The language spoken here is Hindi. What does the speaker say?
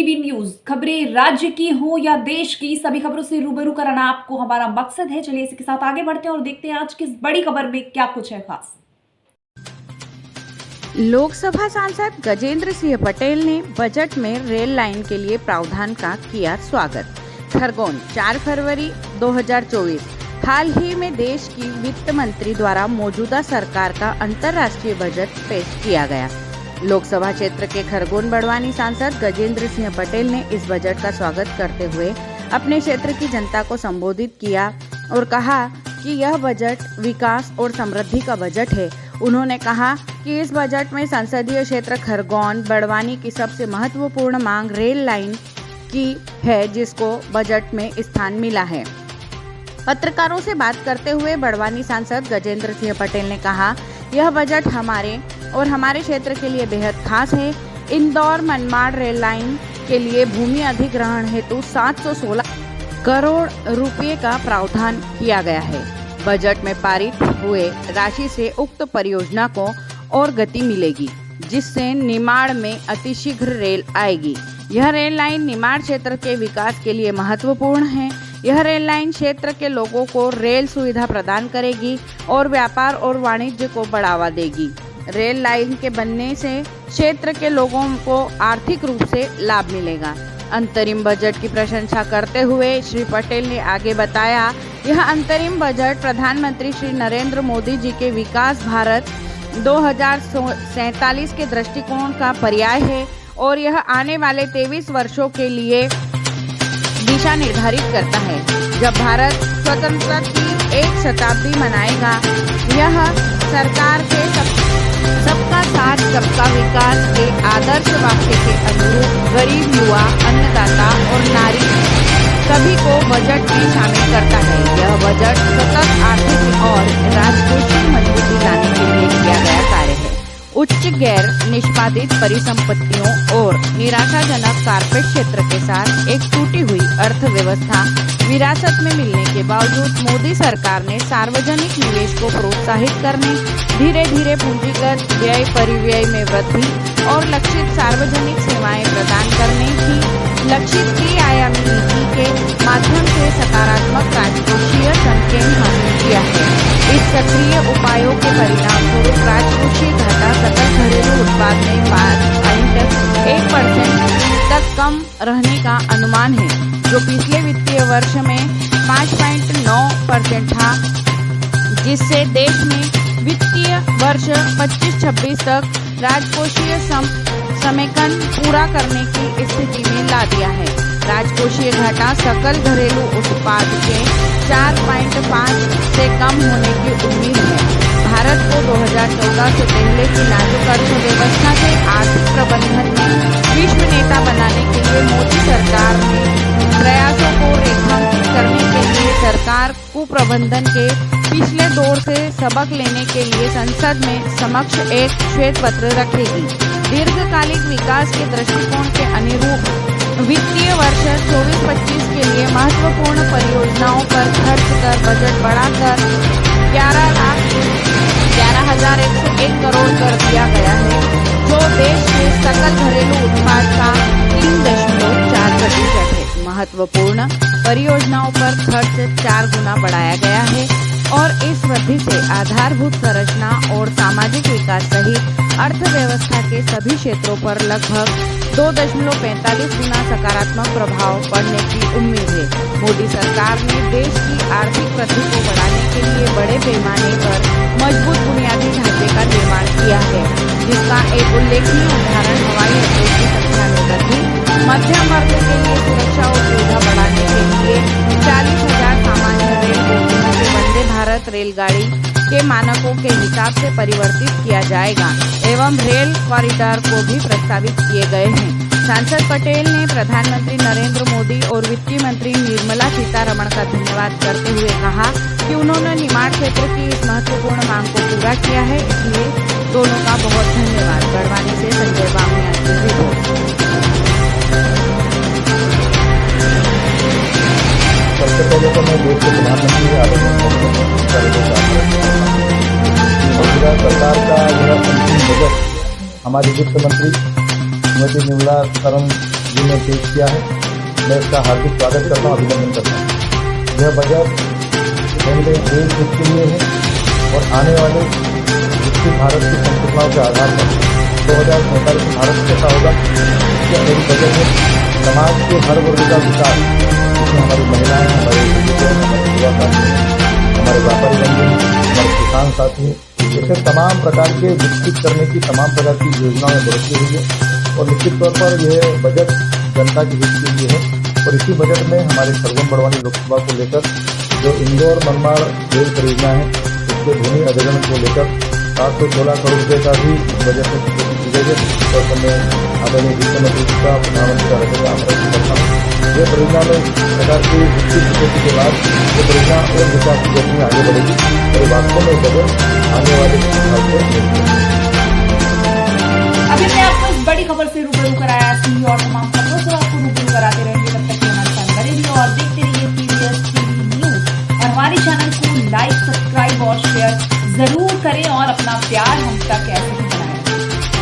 टीवी न्यूज, खबरें राज्य की हो या देश की, सभी खबरों से रूबरू कराना आपको हमारा मकसद है। चलिए इसी के साथ आगे बढ़ते हैं और देखते हैं आज की इस बड़ी खबर में क्या कुछ है खास। लोकसभा सांसद गजेंद्र सिंह पटेल ने बजट में रेल लाइन के लिए प्रावधान का किया स्वागत। खरगोन 4 फरवरी 2024। हाल ही में देश की वित्त मंत्री द्वारा मौजूदा सरकार का अंतर्राष्ट्रीय बजट पेश किया गया। लोकसभा क्षेत्र के खरगोन बड़वानी सांसद गजेंद्र सिंह पटेल ने इस बजट का स्वागत करते हुए अपने क्षेत्र की जनता को संबोधित किया और कहा कि यह बजट विकास और समृद्धि का बजट है। उन्होंने कहा कि इस बजट में संसदीय क्षेत्र खरगोन बड़वानी की सबसे महत्वपूर्ण मांग रेल लाइन की है, जिसको बजट में स्थान मिला है। पत्रकारों से बात करते हुए बड़वानी सांसद गजेंद्र सिंह पटेल ने कहा, यह बजट हमारे और हमारे क्षेत्र के लिए बेहद खास है। इंदौर मनमाड़ रेल लाइन के लिए भूमि अधिग्रहण हेतु 716 करोड़ रुपए का प्रावधान किया गया है। बजट में पारित हुए राशि से उक्त परियोजना को और गति मिलेगी, जिससे निमाड़ में अतिशीघ्र रेल आएगी। यह रेल लाइन निमाड़ क्षेत्र के विकास के लिए महत्वपूर्ण है। यह रेल लाइन क्षेत्र के लोगों को रेल सुविधा प्रदान करेगी और व्यापार और वाणिज्य को बढ़ावा देगी। रेल लाइन के बनने से क्षेत्र के लोगों को आर्थिक रूप से लाभ मिलेगा। अंतरिम बजट की प्रशंसा करते हुए श्री पटेल ने आगे बताया, यह अंतरिम बजट प्रधानमंत्री श्री नरेंद्र मोदी जी के विकास भारत 2047 के दृष्टिकोण का पर्याय है और यह आने वाले 23 वर्षों के लिए दिशा निर्धारित करता है। जब भारत स्वतंत्रता की 1 शताब्दी मनाएगा, यह सरकार के सबका साथ सबका विकास के आदर्श वाक्य के अनुरूप गरीब, युवा, अन्नदाता और नारी सभी को बजट में शामिल करता है। यह बजट सतत आर्थिक और राजकोषीय मजबूती लाने के लिए किया गया कार्य है। उच्च गैर निष्पादित परिसंपत्तियों और निराशाजनक कारपेट क्षेत्र के साथ एक टूटी हुई अर्थव्यवस्था विरासत में मिलने के बावजूद मोदी सरकार ने सार्वजनिक निवेश को प्रोत्साहित करने, धीरे धीरे पूंजीगत व्यय परिव्यय में वृद्धि और लक्षित सार्वजनिक सेवाएं प्रदान करने की लक्षित त्रिआयामी नीति के माध्यम से सकारात्मक राजकोषीय संकेत हासिल किया है। इस सक्रिय उपायों के परिणाम स्वरूप राजकोषीय घाटा सकल घरेलू उत्पाद में 5.1% तक कम रहने का अनुमान है, जो पिछले वित्तीय वर्ष में 5.9% था, जिससे देश में वित्तीय वर्ष 25-26 तक राजकोषीय समेकन पूरा करने की स्थिति में ला दिया है। राजकोषीय घाटा सकल घरेलू उत्पाद के 4.5 से कम होने की उम्मीद है। भारत को 2014 से पहले की नाजुक अर्थव्यवस्था से आर्थिक प्रबंधन में विश्व नेता बनाने के लिए मोदी सरकार ने प्रयासों को रेखांकित करने के लिए सरकार कुप्रबंधन के पिछले दौर से सबक लेने के लिए संसद में समक्ष एक श्वेत पत्र रखेगी। दीर्घकालिक विकास के दृष्टिकोण के अनुरूप वित्तीय वर्ष 24-25 के लिए महत्वपूर्ण परियोजनाओं पर खर्च कर बजट बढ़ाकर 11,101 करोड़ कर दिया गया है, जो देश के सकल घरेलू उत्पाद का 3.4% है। महत्वपूर्ण परियोजनाओं पर खर्च 4 गुना बढ़ाया गया है और इस वृद्धि से आधारभूत संरचना और सामाजिक विकास सहित अर्थव्यवस्था के सभी क्षेत्रों पर लगभग 2.45 गुना सकारात्मक प्रभाव पड़ने की उम्मीद है। मोदी सरकार ने देश की आर्थिक वृद्धि को बढ़ाने के लिए बड़े पैमाने पर मजबूत बुनियादी ढांचे का निर्माण किया है, जिसका एक उल्लेखनीय उदाहरण हवाई अड्डों की संख्या में वृद्धि, मध्यम वर्ग के लिए सुरक्षा और सुविधा बढ़ाने के लिए 40,000 सामान्य रेल बोगियों के वंदे भारत रेलगाड़ी के मानकों के हिसाब से परिवर्तित किया जाएगा एवं रेल कॉरिडोर को भी प्रस्तावित किए गए हैं। सांसद पटेल ने प्रधानमंत्री नरेंद्र मोदी और वित्त मंत्री निर्मला सीतारमण का धन्यवाद करते हुए कहा कि उन्होंने निमाड़ क्षेत्र की इस महत्वपूर्ण मांग को पूरा किया है, इसलिए दोनों का बहुत धन्यवाद। बड़वानी से संजय बामनिया की रिपोर्ट। सबसे पहले तो मैं देश के प्रधानमंत्री सरकार का यह अंतिम बजट हमारी वित्त मंत्री श्रीमती निर्मला सीतारमण जी ने पेश किया है। मैं इसका हार्दिक स्वागत करता हूँ, अभिनंदन करता हूँ। यह बजट केंद्रीय देश हित के लिए है और आने वाले विकसित भारत की संकल्पनाओं के आधार पर 2047 भारत कैसा होगा, इसके अनुरूप बजट में समाज के हर वर्ग का विकास, जिसमें हमारी महिलाएं, हमारे युवा, हमारे युवा साथी, हमारे व्यापारी बंधु, हमारे किसान साथी, ऐसे तमाम प्रकार के विकसित करने की तमाम प्रकार की योजनाओं में बढ़ोतरी हुई है। और निश्चित तौर पर यह बजट जनता के हित के लिए है। और इसी बजट में हमारे खरगोन बड़वानी लोकसभा को लेकर जो इंदौर मनमाड़ रेल परियोजना है, उसके भूमि अधिग्रहण को लेकर 716 करोड़ रुपये का भी बजट में स्वीकृति की गई है। और मैं आदरणीय वित्त मंत्री का प्रधानमंत्री का रखकर आग्रह करता हूँ। यह परियोजना में सरकार की विकसित स्थिति के बाद ये परियोजना और विकास की गति में आगे बढ़ेगी और वास्तव में बजट आने वाले साल से अभी मैं आपको इस बड़ी खबर से रूबरू कराया ऐसी और तमाम खबरों से आपको रूबरू कराते रहेंगे। तब तक हमारे साथ बने रहिए और देखते रहिए PVS TV न्यूज। और हमारे चैनल को लाइक, सब्सक्राइब और शेयर जरूर करें और अपना प्यार हम तक ऐसे